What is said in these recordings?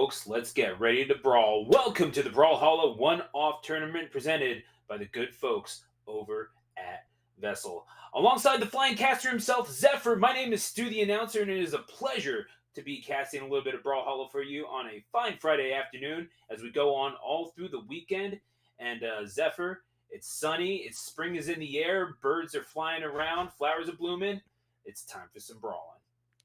folks, let's get ready to brawl. Welcome to the Brawlhalla one-off tournament presented by the good folks over at VESL. Alongside the flying caster himself, Zephyr, my name is Stu the Announcer, and it is a pleasure to be casting a little bit of Brawlhalla for you on a fine Friday afternoon as we go on all through the weekend. And Zephyr, it's sunny, spring is in the air, birds are flying around, flowers are blooming. It's time for some brawling.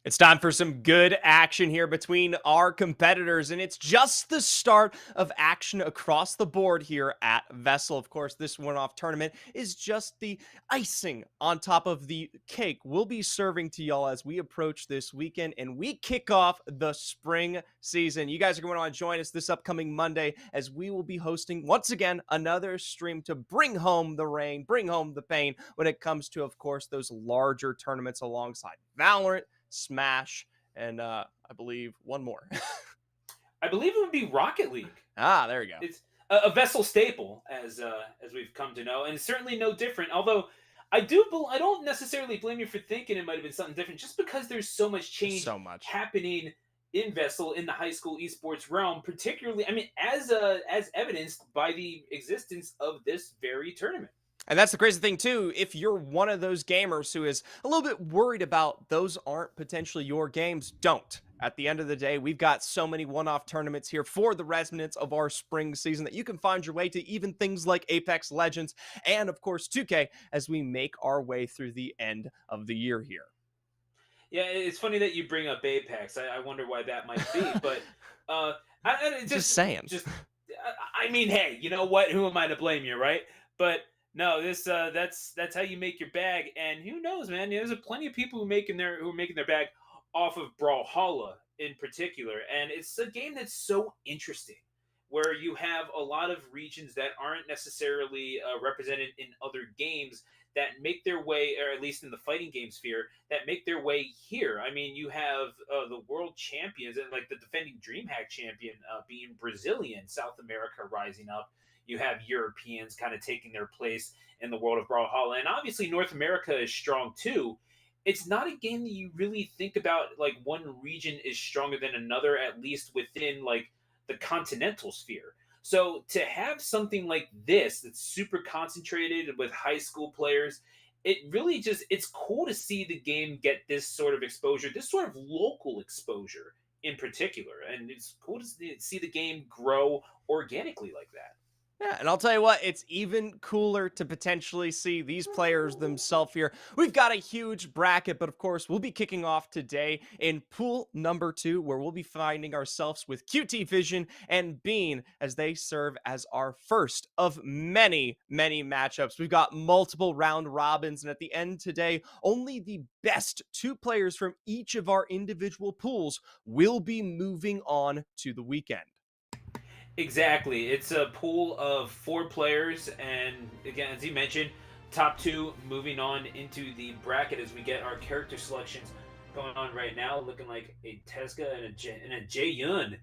It's time for some good action here between our competitors, and it's just the start of action across the board here at VESL. Of course, this one-off tournament is just the icing on top of the cake we'll be serving to y'all as we approach this weekend, and we kick off the spring season. You guys are going to want to join us this upcoming Monday as we will be hosting, once again, another stream to bring home the rain, bring home the pain when it comes to, of course, those larger tournaments alongside Valorant, Smash, and I believe one more. I believe it would be Rocket League. Ah, there you go. It's a VESL staple, as we've come to know, and it's certainly no different. Although I don't necessarily blame you for thinking it might have been something different, just because there's so much change happening in VESL in the high school esports realm, particularly. I mean, as evidenced by the existence of this very tournament. And that's the crazy thing, too. If you're one of those gamers who is a little bit worried about those aren't potentially your games, don't. At the end of the day, we've got so many one-off tournaments here for the resonance of our spring season that you can find your way to even things like Apex Legends and, of course, 2K as we make our way through the end of the year here. Yeah, it's funny that you bring up Apex. I wonder why that might be, but just saying. I mean, hey, you know what? Who am I to blame you, right? But no, that's how you make your bag, and who knows, man? There's plenty of people who are making their bag off of Brawlhalla in particular, and it's a game that's so interesting, where you have a lot of regions that aren't necessarily represented in other games that make their way, or at least in the fighting game sphere, that make their way here. I mean, you have the world champions, and like the defending DreamHack champion being Brazilian, South America rising up. You have Europeans kind of taking their place in the world of Brawlhalla. And obviously North America is strong too. It's not a game that you really think about like one region is stronger than another, at least within like the continental sphere. So to have something like this that's super concentrated with high school players, it really it's cool to see the game get this sort of exposure, this sort of local exposure in particular. And it's cool to see the game grow organically like that. Yeah, and I'll tell you what, it's even cooler to potentially see these players themselves here. We've got a huge bracket, but of course, we'll be kicking off today in pool number 2, where we'll be finding ourselves with QT Vision and Bean as they serve as our first of many, many matchups. We've got multiple round robins, and at the end today, only the best 2 players from each of our individual pools will be moving on to the weekend. Exactly. It's a pool of 4 players, and again, as you mentioned, top 2 moving on into the bracket as we get our character selections going on right now, looking like a Teska and a Jae-Yun,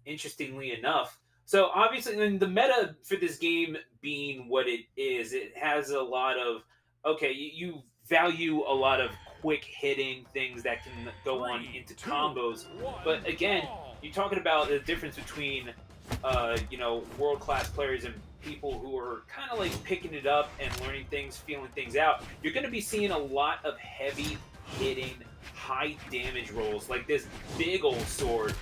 interestingly enough. So obviously, and the meta for this game being what it is, it has a lot of, okay, you value a lot of quick hitting things that can go on into combos, but again, you're talking about the difference between world-class players and people who are kind of like picking it up and learning things, feeling things out. You're going to be seeing a lot of heavy hitting, high damage rolls, like this big old sword.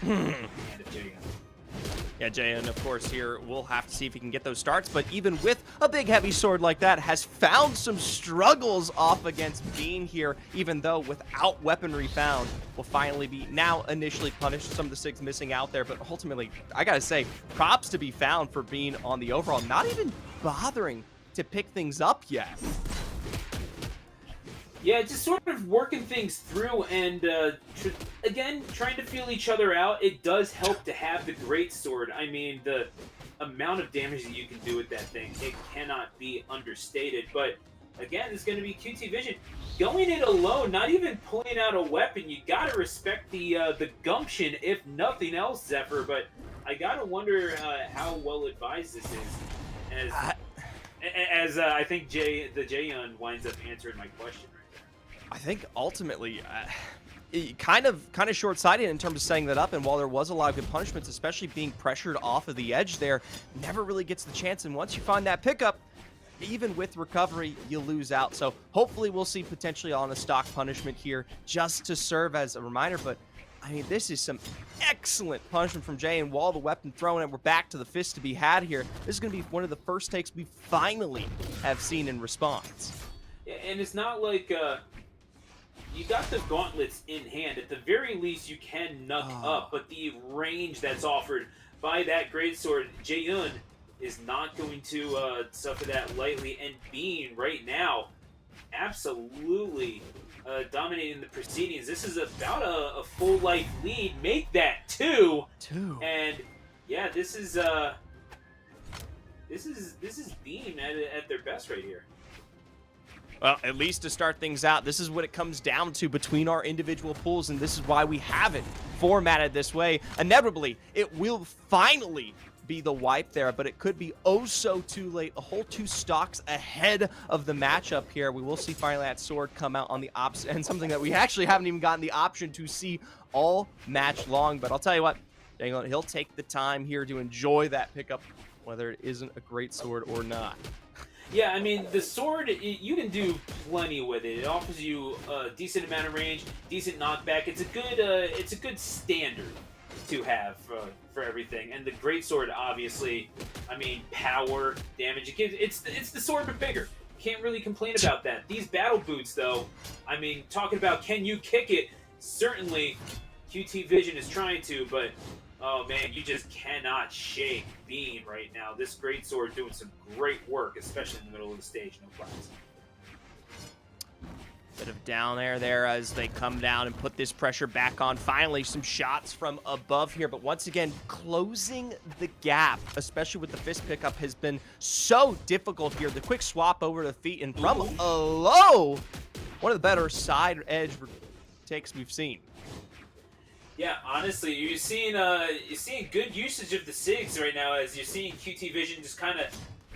Yeah, Jae-Yun, of course, here, we'll have to see if he can get those starts, but even with a big, heavy sword like that, has found some struggles off against Bean here, even though without weaponry found, will finally be now initially punished. Some of the SIGs missing out there, but ultimately, I gotta say, props to be found for Bean on the overall, not even bothering to pick things up yet. Yeah, just sort of working things through and, again, trying to feel each other out. It does help to have the great sword. I mean, the amount of damage that you can do with that thing, it cannot be understated. But, again, it's going to be QT Vision. Going it alone, not even pulling out a weapon, you got to respect the gumption, if nothing else, Zephyr. But I got to wonder how well advised this is. As I think the Jae-Yun winds up answering my question right there. I think ultimately, kind of short-sighted in terms of setting that up. And while there was a lot of good punishments, especially being pressured off of the edge there, never really gets the chance. And once you find that pickup, even with recovery, you lose out. So hopefully we'll see potentially on a stock punishment here just to serve as a reminder. But I mean, this is some excellent punishment from Jay, and while the weapon thrown, and we're back to the fist to be had here. This is going to be one of the first takes we finally have seen in response. Yeah, and it's not like you got the gauntlets in hand. At the very least, you can knuck up, but the range that's offered by that greatsword, Jaehyun is not going to suffer that lightly. And Bean right now, absolutely dominating the proceedings. This is about a full life lead. Make that two. And yeah, this is Bean at their best right here. Well, at least to start things out, this is what it comes down to between our individual pools, and this is why we have it formatted this way. Inevitably, it will finally be the wipe there, but it could be oh so too late. A whole 2 stocks ahead of the matchup here. We will see finally that sword come out on the opposite, and something that we actually haven't even gotten the option to see all match long. But I'll tell you what, he'll take the time here to enjoy that pickup, whether it isn't a great sword or not. Yeah, I mean, the sword, you can do plenty with it. It offers you a decent amount of range, decent knockback. It's a good standard to have for everything. And the greatsword, obviously, I mean, power, damage. It's the sword but bigger. Can't really complain about that. These battle boots, though, I mean, talking about can you kick it? Certainly, QT Vision is trying to, but oh man, you just cannot shake Bean right now. This greatsword doing some great work, especially in the middle of the stage, no clouds. Bit of down air there as they come down and put this pressure back on. Finally, some shots from above here, but once again, closing the gap, especially with the fist pickup, has been so difficult here. The quick swap over to the feet and from a low, one of the better side edge takes we've seen. Yeah, honestly, you're seeing good usage of the SIGs right now, as you're seeing QT Vision just kind of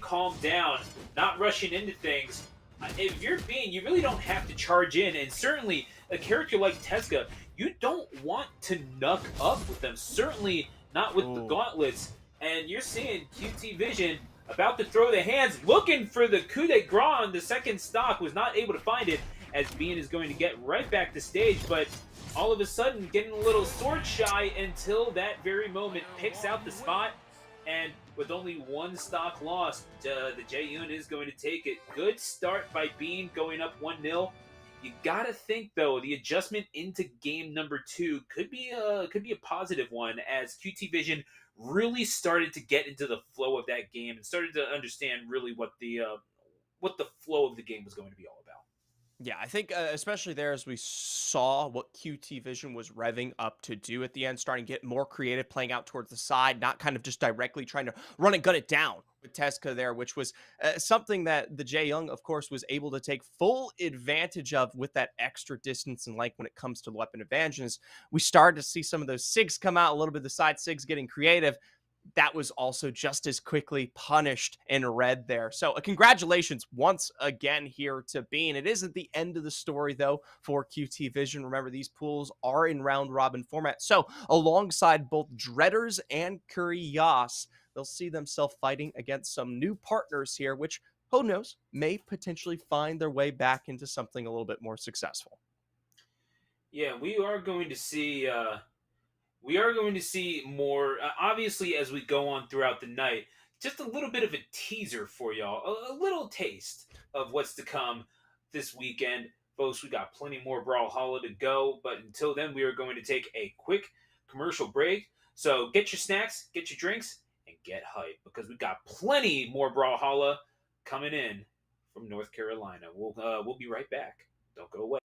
calm down, not rushing into things. If you're Bean, you really don't have to charge in, and certainly a character like Tezuka, you don't want to knuck up with them. Certainly not with the gauntlets. And you're seeing QT Vision about to throw the hands, looking for the coup de grace on the second stock, was not able to find it, as Bean is going to get right back to stage, but all of a sudden getting a little sword shy until that very moment, picks out the spot, and with only 1 stock lost, the Jaehyun is going to take it. Good start by Bean, going up 1-0. You gotta think though, the adjustment into game number 2 could be a positive one, as QT Vision really started to get into the flow of that game and started to understand really what the flow of the game was going to be all about. Yeah, I think especially there as we saw what QT Vision was revving up to do at the end, starting to get more creative, playing out towards the side, not kind of just directly trying to run and gun it down with Tezuka there, which was something that the Jaehyun, of course, was able to take full advantage of with that extra distance and length when it comes to weapon advantages. We started to see some of those SIGs come out, a little bit of the side SIGs getting creative. That was also just as quickly punished in red there. So congratulations once again here to Bean. It isn't the end of the story, though, for QT Vision. Remember, these pools are in round-robin format. So alongside both Dreaders and Curios, they'll see themselves fighting against some new partners here, which, who knows, may potentially find their way back into something a little bit more successful. Yeah, we are going to see... We are going to see more, obviously, as we go on throughout the night. Just a little bit of a teaser for y'all, a little taste of what's to come this weekend. Folks, we got plenty more Brawlhalla to go, but until then, we are going to take a quick commercial break. So get your snacks, get your drinks, and get hyped, because we got plenty more Brawlhalla coming in from North Carolina. We'll be right back. Don't go away.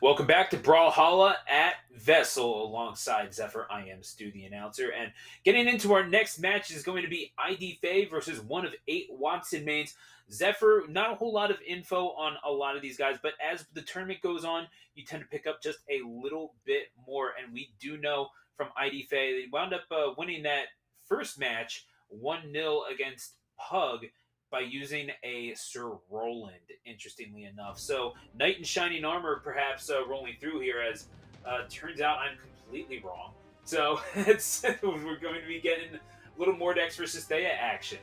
Welcome back to Brawlhalla at VESL alongside Zephyr. I am Stu, the announcer. And getting into our next match is going to be ID Fay versus one of 8 Watson mains. Zephyr, not a whole lot of info on a lot of these guys, but as the tournament goes on, you tend to pick up just a little bit more. And we do know from ID Fay, they wound up winning that first match 1-0 against Pug by using a Sir Roland, interestingly enough. So, Knight in Shining Armor perhaps rolling through here, as turns out I'm completely wrong. So, we're going to be getting a little Mordex versus Thea action.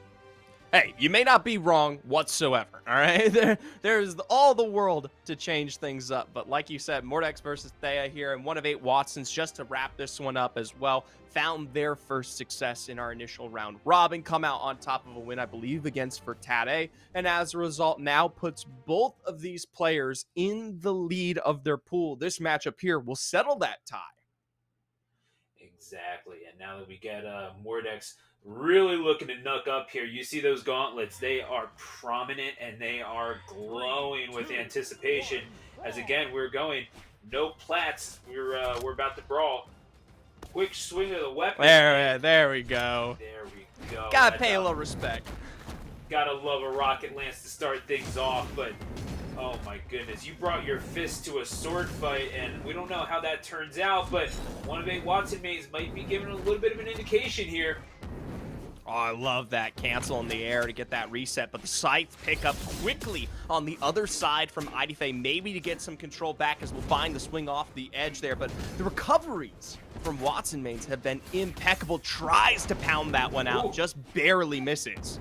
Hey, you may not be wrong whatsoever, all right? There's all the world to change things up. But like you said, Mordex versus Thea here, and one of 8 Watsons, just to wrap this one up as well, found their first success in our initial round robin, come out on top of a win, I believe, against Fertate, and as a result now puts both of these players in the lead of their pool. This matchup here will settle that tie. Exactly, and now that we get Mordex really looking to knuck up here, you see those gauntlets. They are prominent and they are glowing with anticipation. As again, we're going no plats. We're about to brawl. Quick swing of the weapon. There we go. There we go. Gotta pay a little respect. Gotta love a rocket lance to start things off, but oh my goodness, you brought your fist to a sword fight, and we don't know how that turns out, but one of 8 Watson mains might be giving a little bit of an indication here. Oh, I love that cancel in the air to get that reset, but the scythe pick up quickly on the other side from ID Fay, maybe to get some control back as we'll find the swing off the edge there, but the recoveries from Watson mains have been impeccable. Tries to pound that one out, just barely misses.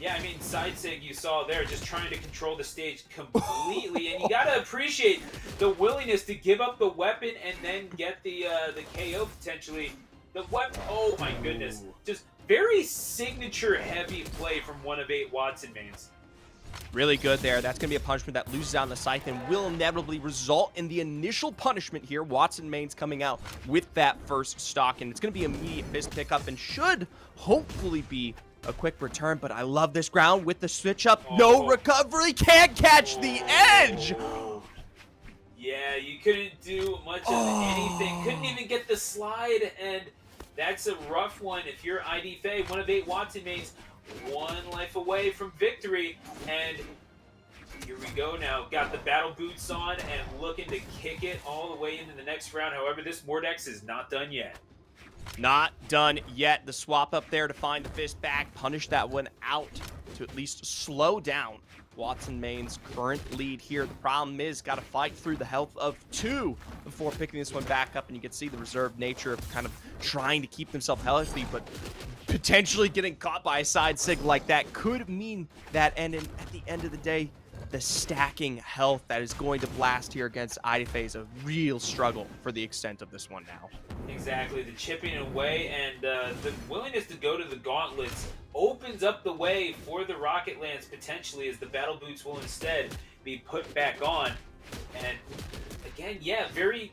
Yeah, I mean, side sig you saw there, just trying to control the stage completely, and you gotta appreciate the willingness to give up the weapon and then get the KO potentially. The weapon, oh my goodness, just very signature heavy play from one of 8 Watson mains. Really good there. That's going to be a punishment that loses out on the scythe and will inevitably result in the initial punishment here. Watson mains coming out with that first stock, and it's going to be immediate fist pickup and should hopefully be a quick return, but I love this ground with the switch up. No recovery, can't catch the edge. Yeah, you couldn't do much of anything. Couldn't even get the slide, and that's a rough one. If you're ID Fay, one of 8 Watson mains, 1 life away from victory, and here we go now. Got the battle boots on and looking to kick it all the way into the next round. However, this Mordex is not done yet. Not done yet. The swap up there to find the fist back, punish that one out to at least slow down Watson mains' current lead here. The problem is, got to fight through the health of 2 before picking this one back up, and you can see the reserved nature of kind of trying to keep themselves healthy, but potentially getting caught by a side sig like that could mean that, and at the end of the day, the stacking health that is going to blast here against ID Fay is a real struggle for the extent of this one now. Exactly, the chipping away and the willingness to go to the gauntlets opens up the way for the rocket lance potentially, as the battle boots will instead be put back on. And again, yeah, very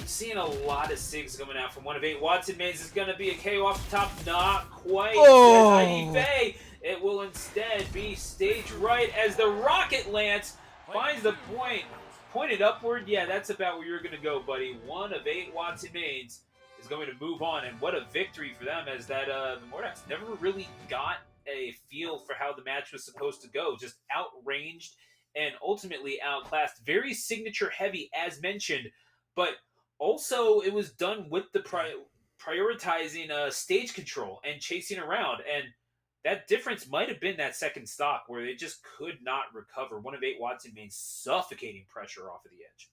seeing a lot of SIGs coming out from one of 8 Watson mains. Is going to be a KO off the top, not quite. ID Fay. It will instead be stage right as the rocket lance finds the point. Pointed upward, yeah, that's about where you're going to go, buddy. One of 8 Watson mains is going to move on, and what a victory for them, as that the Mordex never really got a feel for how the match was supposed to go. Just outranged and ultimately outclassed. Very signature heavy, as mentioned, but also it was done with the prioritizing stage control and chasing around, and that difference might have been that second stock where they just could not recover. One of 8 Watson mains suffocating pressure off of the edge.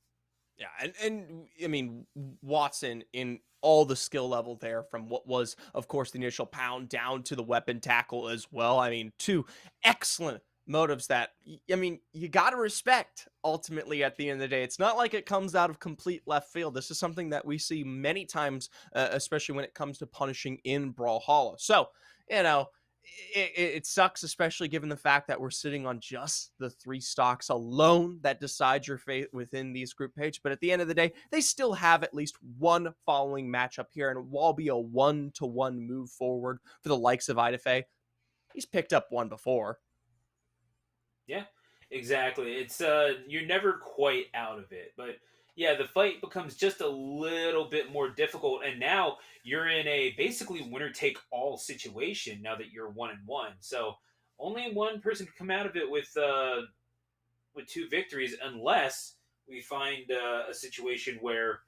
Yeah, and I mean, Watson in all the skill level there, from what was, of course, the initial pound down to the weapon tackle as well. I mean, 2 excellent motives that, I mean, you got to respect ultimately at the end of the day. It's not like it comes out of complete left field. This is something that we see many times, especially when it comes to punishing in Brawlhalla. So, you know, it sucks, especially given the fact that we're sitting on just the 3 stocks alone that decide your fate within these group page. But at the end of the day, they still have at least 1 following matchup here, and it will be a 1-to-1 move forward for the likes of ID Fay. He's picked up 1 before. Yeah. Exactly. It's you're never quite out of it. But yeah, the fight becomes just a little bit more difficult, and now you're in a basically winner take all situation now that you're 1-1. So only one person can come out of it with two victories unless we find a situation where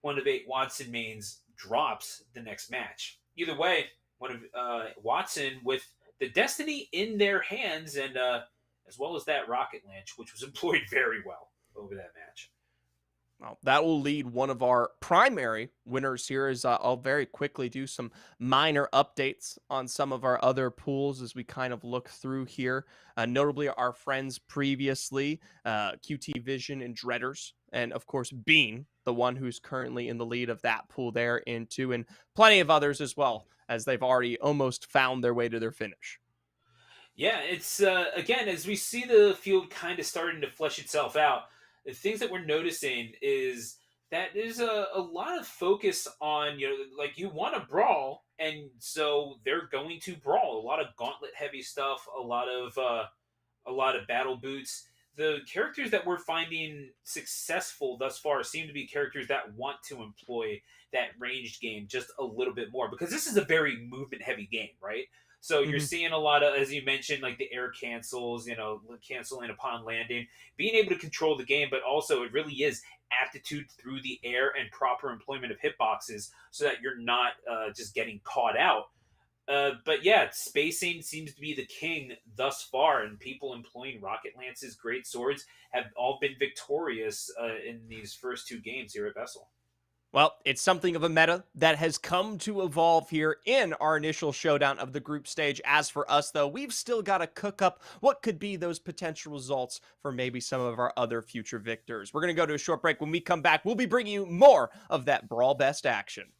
one of 8 Watson mains drops the next match. Either way, one of Watson with the destiny in their hands, and as well as that rocket launch, which was employed very well over that match. Well, that will lead one of our primary winners here. Is I'll very quickly do some minor updates on some of our other pools as we kind of look through here. Notably, our friends previously, QT Vision and Dreaders, and of course, Bean, the one who's currently in the lead of that pool there in two, and plenty of others as well, as they've already almost found their way to their finish. Yeah, it's again as we see the field kind of starting to flesh itself out. The things that we're noticing is that there's a lot of focus on like you want to brawl, and so they're going to brawl. A lot of gauntlet heavy stuff, a lot of battle boots. The characters that we're finding successful thus far seem to be characters that want to employ that ranged game just a little bit more because this is a very movement heavy game, right? So you're Mhm. seeing a lot of, as you mentioned, like the air cancels, canceling upon landing, being able to control the game, but also it really is aptitude through the air and proper employment of hitboxes so that you're not just getting caught out. But yeah, spacing seems to be the king thus far, and people employing rocket lances, great swords, have all been victorious in these first 2 games here at Vessel. Well, it's something of a meta that has come to evolve here in our initial showdown of the group stage. As for us, though, we've still got to cook up what could be those potential results for maybe some of our other future victors. We're going to go to a short break. When we come back, we'll be bringing you more of that Brawl Best action.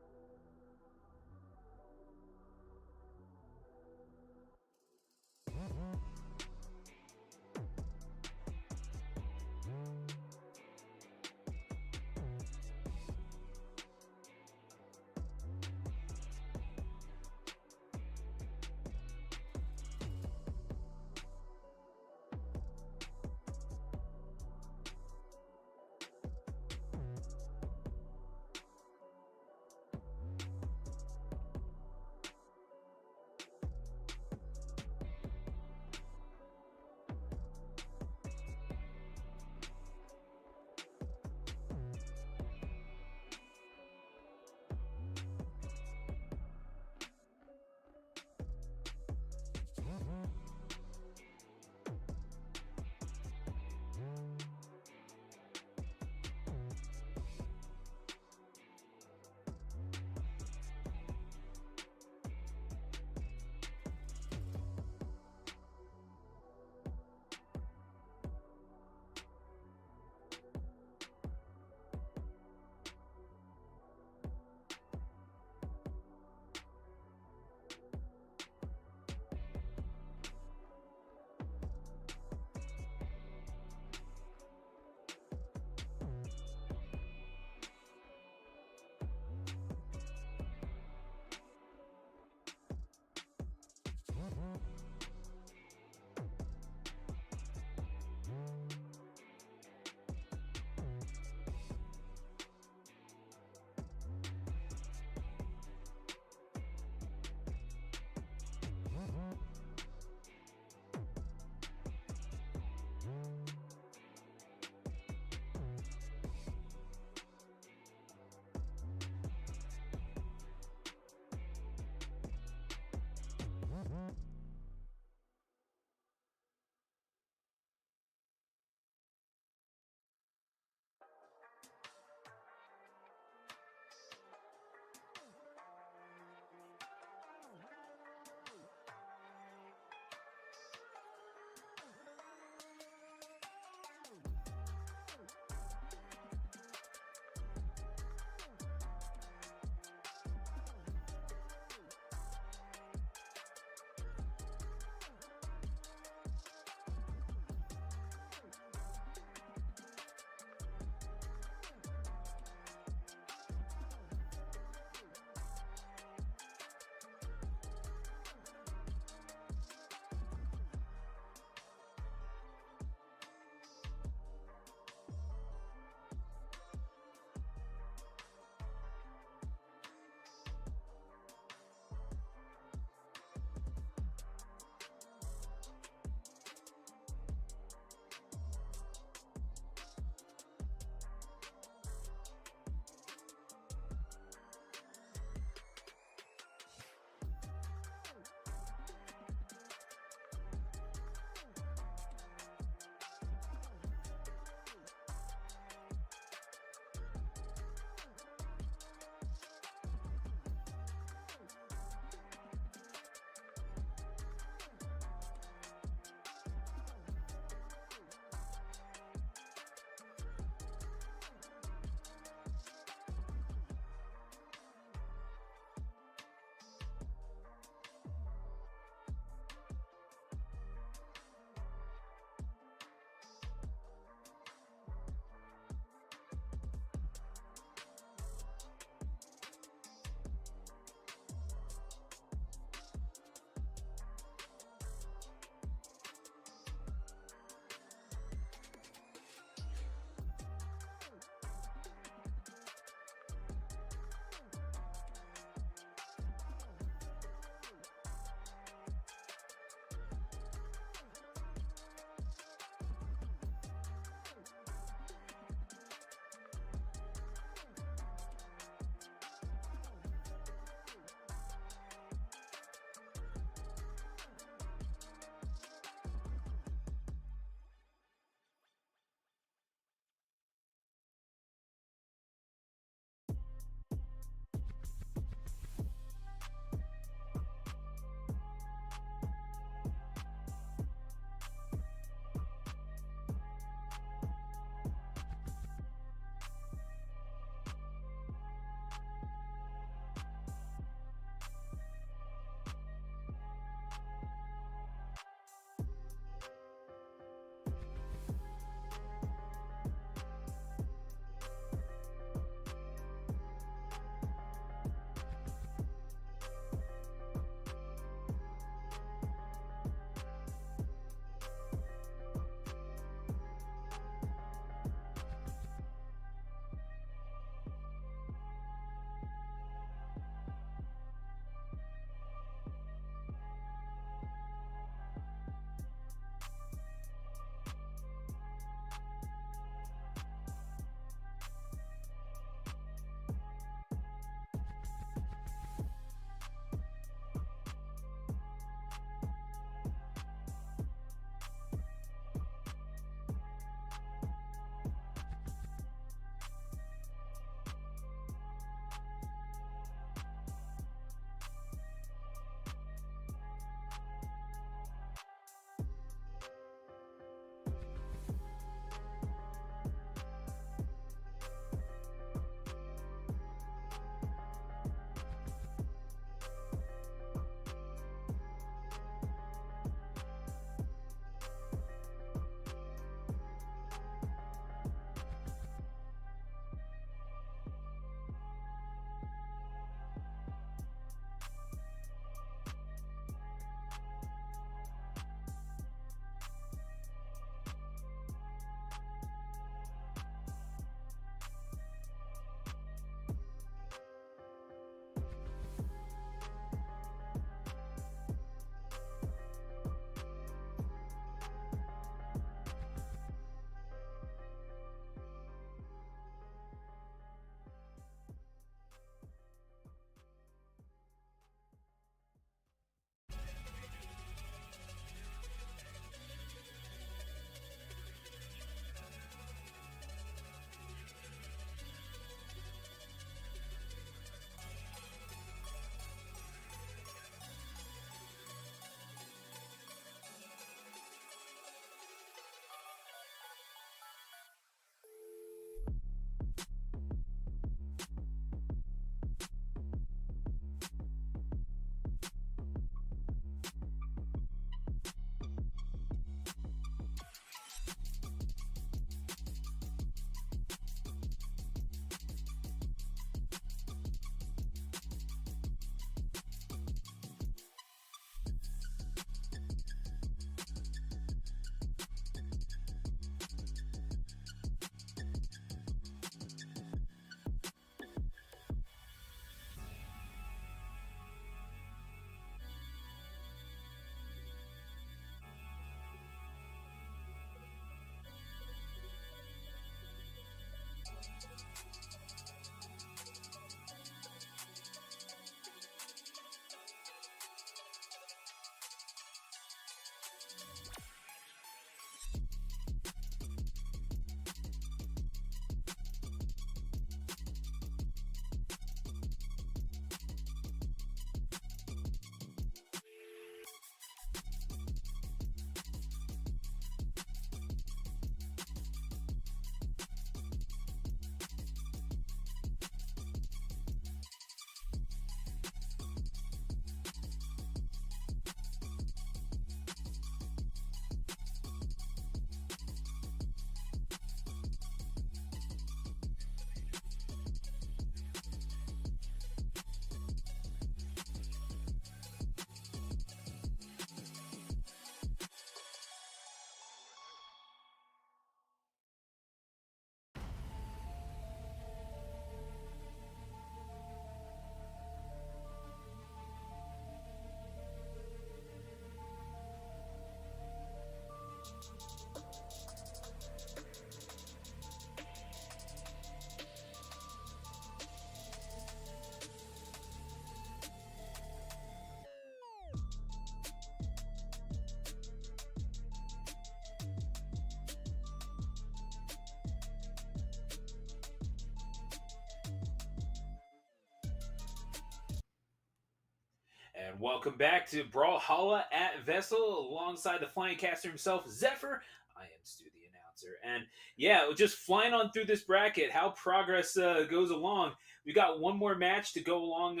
And welcome back to Brawlhalla at VESL alongside the flying caster himself, Zephyr. I am Stu the announcer. And yeah, just flying on through this bracket, how progress goes along. We got one more match to go along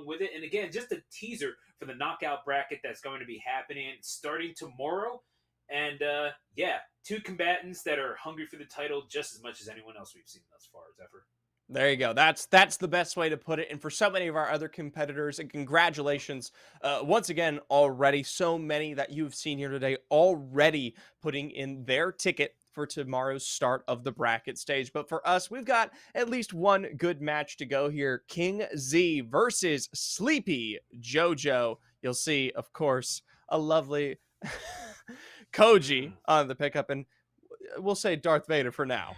with it. And again, just a teaser for the knockout bracket that's going to be happening starting tomorrow. And yeah, two combatants that are hungry for the title just as much as anyone else we've seen thus far, Zephyr. There you go. That's the best way to put it. And for so many of our other competitors, and congratulations once again already. So many that you've seen here today already putting in their ticket for tomorrow's start of the bracket stage. But for us, we've got at least one good match to go here. King Z versus Sleepy JoJo. You'll see, of course, a lovely Koji on the pickup, and we'll say Darth Vader for now.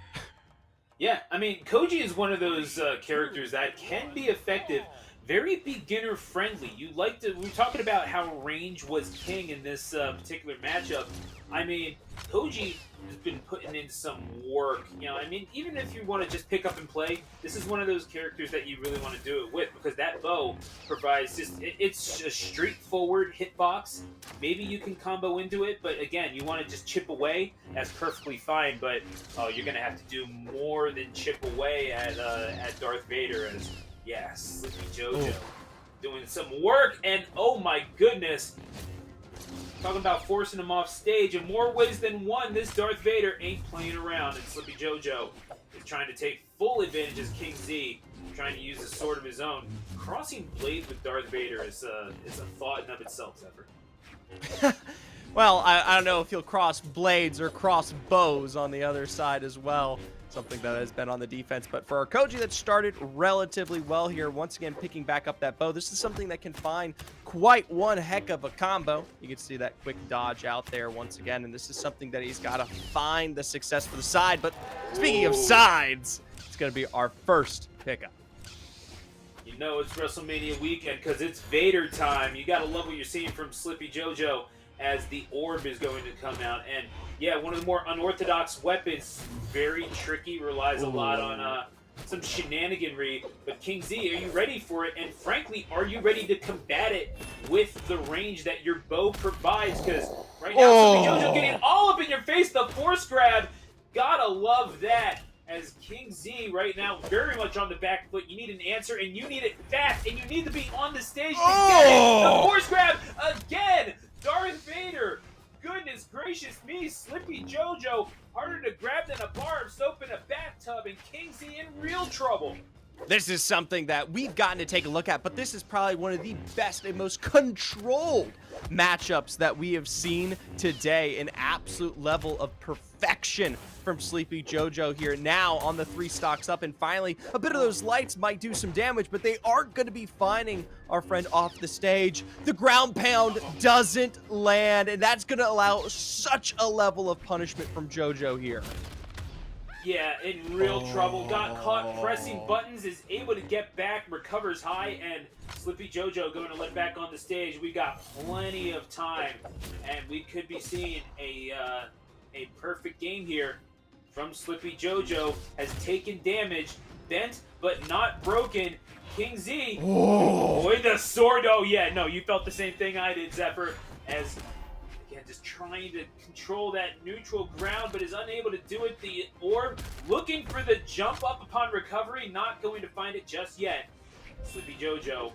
Yeah, I mean, Koji is one of those characters that can be effective, very beginner friendly. We're talking about how range was king in this particular matchup. I mean, Koji has been putting in some work. I mean, even if you want to just pick up and play, this is one of those characters that you really want to do it with because that bow provides it's a straightforward hitbox. Maybe you can combo into it, but again, you want to just chip away. That's perfectly fine, but you're going to have to do more than chip away at Darth Vader as, yeah, Sleepy JoJo doing some work, and oh my goodness, talking about forcing him off stage in more ways than one. This Darth Vader ain't playing around, and Sleepy JoJo is trying to take full advantage as King Z, trying to use a sword of his own. Crossing blades with Darth Vader is a thought in of itself, Zephyr. Well, I don't know if he'll cross blades or cross bows on the other side as well. Something that has been on the defense. But for our Koji that started relatively well here, once again picking back up that bow, this is something that can find quite one heck of a combo. You can see that quick dodge out there once again, and this is something that he's got to find the success for the side. But speaking of sides, it's going to be our first pickup. You know it's WrestleMania weekend because it's Vader time. You got to love what you're seeing from Sleepy JoJo as the orb is going to come out. And yeah, one of the more unorthodox weapons, very tricky, relies a lot on some shenaniganry. But King Z, are you ready for it? And frankly, are you ready to combat it with the range that your bow provides? Because right now, Sleepy JoJo getting all up in your face, the force grab. Gotta love that. As King Z right now very much on the back foot. You need an answer, and you need it fast, and you need to be on the stage to get it. The force grab again. Darth Vader. Goodness gracious me. Sleepy JoJo harder to grab than a bar of soap in a bathtub, and King Z in real trouble. This is something that we've gotten to take a look at, but this is probably one of the best and most controlled matchups that we have seen today. An absolute level of perfection from Sleepy JoJo here now on the 3 stocks up, and finally a bit of those lights might do some damage, but they aren't going to be finding our friend off the stage. The ground pound doesn't land, and that's going to allow such a level of punishment from JoJo here. Yeah, in real trouble. Got caught pressing buttons, is able to get back, recovers high, and Sleepy JoJo going to let back on the stage. We got plenty of time, and we could be seeing a perfect game here from Sleepy JoJo. Has taken damage, bent but not broken. King Z, with the sword. Oh yeah, no, you felt the same thing I did, Zephyr, as again, just trying to control that neutral ground, but is unable to do it. The orb looking for the jump up upon recovery, not going to find it just yet. Sleepy JoJo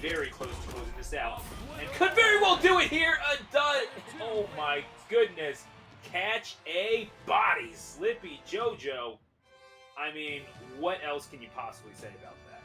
very close to closing this out, and could very well do it here. Oh my goodness. Catch a body, Sleepy JoJo. I mean, what else can you possibly say about that?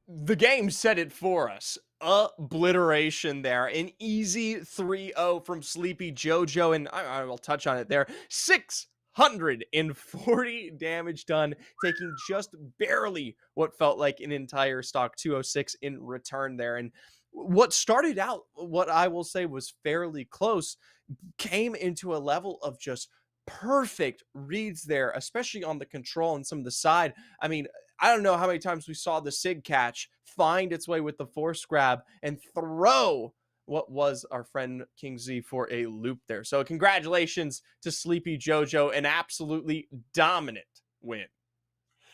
The game said it for us. Obliteration there. An easy 3-0 from Sleepy JoJo, and I will touch on it there. 640 damage done, taking just barely what felt like an entire stock 206 in return there. And what started out, what I will say was fairly close, came into a level of just perfect reads there, especially on the control and some of the side. I mean, I don't know how many times we saw the Sig catch find its way with the force grab and throw what was our friend King Z for a loop there. So congratulations to Sleepy JoJo, an absolutely dominant win.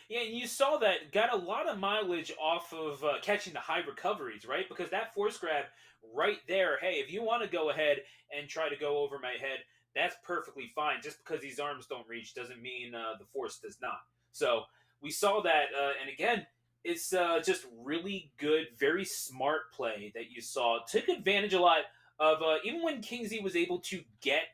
Yeah, and you saw that got a lot of mileage off of catching the high recoveries, right? Because that force grab right there, hey, if you want to go ahead and try to go over my head, that's perfectly fine. Just because these arms don't reach doesn't mean the force does not. So we saw that, and again, it's just really good, very smart play that you saw. Took advantage a lot of even when Kingsley was able to get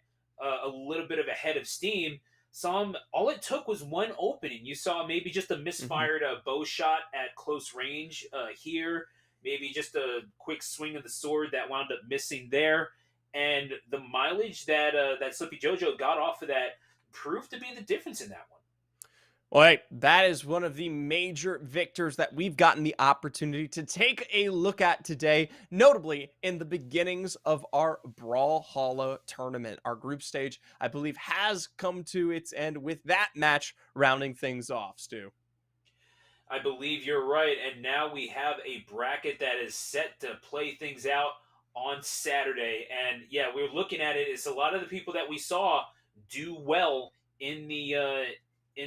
a little bit of a head of steam. Some all it took was one opening. You saw maybe just a Mhm. misfired bow shot at close range here, maybe just a quick swing of the sword that wound up missing there, and the mileage that that Slippy JoJo got off of that proved to be the difference in that one. Well, hey, that is one of the major victors that we've gotten the opportunity to take a look at today, notably in the beginnings of our Brawlhalla tournament. Our group stage, I believe, has come to its end with that match rounding things off, Stu. I believe you're right. And now we have a bracket that is set to play things out on Saturday. And yeah, we're looking at it. It's a lot of the people that we saw do well in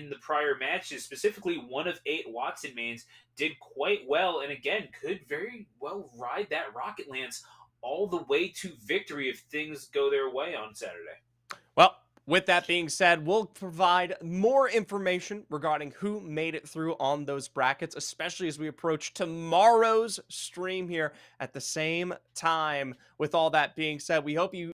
the prior matches. Specifically, one of 8 Watson mains did quite well, and again could very well ride that Rocket Lance all the way to victory if things go their way on Saturday. Well, with that being said, we'll provide more information regarding who made it through on those brackets, especially as we approach tomorrow's stream here at the same time. With all that being said, we hope you